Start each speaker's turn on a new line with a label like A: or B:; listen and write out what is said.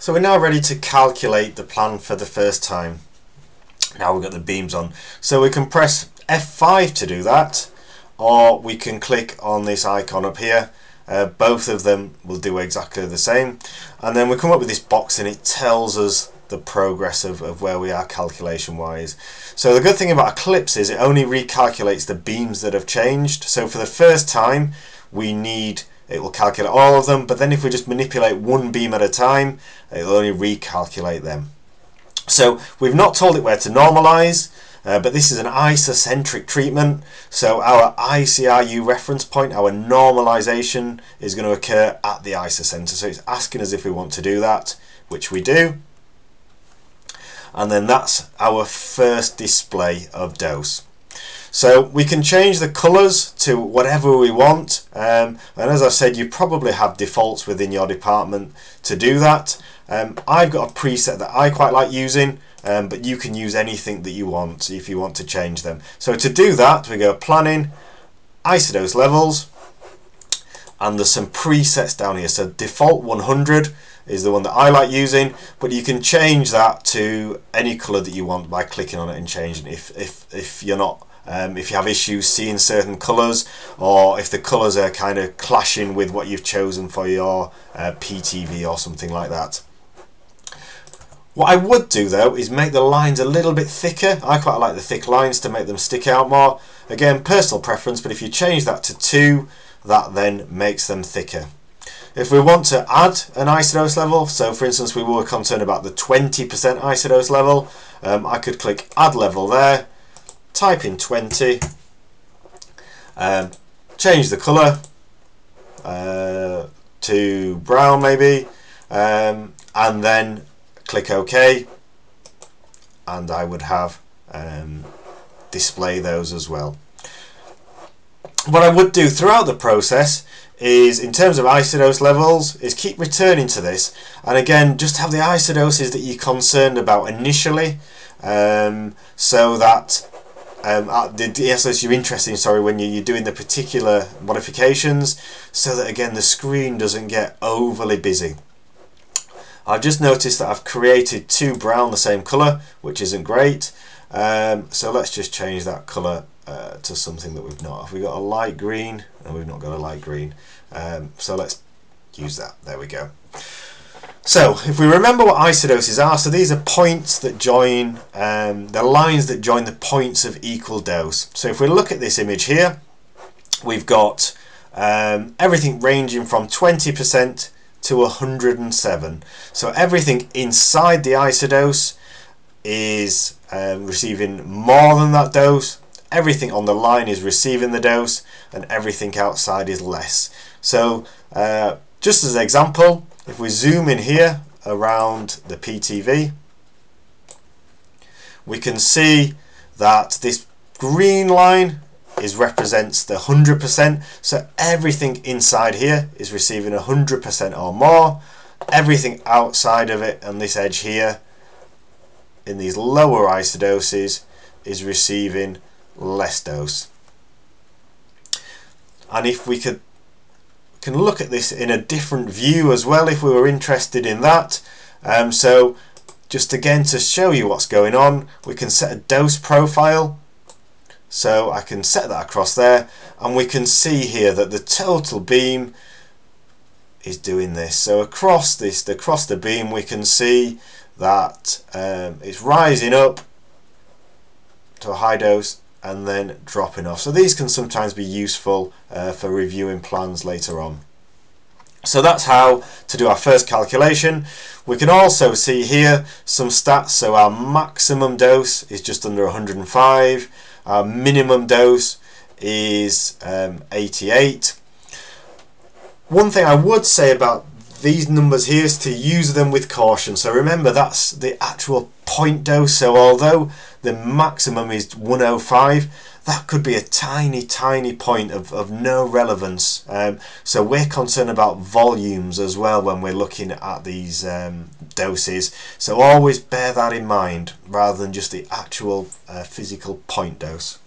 A: So we're now ready to calculate the plan for the first time. Now we've got the beams on. So we can press F5 to do that, or we can click on this icon up here. Both of them will do exactly the same. And then we come up with this box and it tells us the progress of where we are calculation wise. So the good thing about Eclipse is it only recalculates the beams that have changed. So for the first time it will calculate all of them, but then if we just manipulate one beam at a time, it will only recalculate them. So we've not told it where to normalize, but this is an isocentric treatment, so our ICRU reference point, our normalization, is going to occur at the isocenter. So it's asking us if we want to do that, which we do. And then that's our first display of dose. So we can change the colours to whatever we want, and as I said, you probably have defaults within your department to do that. I've got a preset that I quite like using, but you can use anything that you want if you want to change them. So to do that, we go Planning, Isodose Levels, and there's some presets down here. So default 100 is the one that I like using, but you can change that to any colour that you want by clicking on it and changing it if you're not if you have issues seeing certain colours, or if the colours are kind of clashing with what you've chosen for your PTV or something like that. What I would do though is make the lines a little bit thicker. I quite like the thick lines to make them stick out more. Again, personal preference, but if you change that to 2, that then makes them thicker. If we want to add an isodose level, so for instance we were concerned about the 20% isodose level, I could click add level there, type in 20, change the colour to brown maybe, and then click OK, and I would have display those as well. What I would do throughout the process is, in terms of isodose levels, is keep returning to this, and again just have the isodoses that you're concerned about initially, so that the DSOs you're interested in, sorry, when you're doing the particular modifications, so that again the screen doesn't get overly busy. I've just noticed that I've created 2 brown the same colour, which isn't great, so let's just change that colour to something that we've not. Have we got a light green? No, we've not got a light green, so let's use that. There we go. So if we remember what isodoses are, so these are points that join, the lines that join the points of equal dose. So if we look at this image here, we've got everything ranging from 20% to 107. So everything inside the isodose is receiving more than that dose, everything on the line is receiving the dose, and everything outside is less. So just as an example, if we zoom in here around the PTV, we can see that this green line represents the 100%, so everything inside here is receiving 100% or more. Everything outside of it and this edge here in these lower isodoses is receiving less dose. And if we can look at this in a different view as well, if we were interested in that, so just again to show you what's going on, we can set a dose profile. So I can set that across there, and we can see here that the total beam is doing this. So across the beam, we can see that it's rising up to a high dose and then dropping off. So these can sometimes be useful for reviewing plans later on. So that's how to do our first calculation. We can also see here some stats. So our maximum dose is just under 105. Our minimum dose is 88. One thing I would say about these numbers here is to use them with caution. So remember, that's the actual point dose. So although the maximum is 105, that could be a tiny point of no relevance. So we're concerned about volumes as well when we're looking at these doses. So always bear that in mind rather than just the actual physical point dose.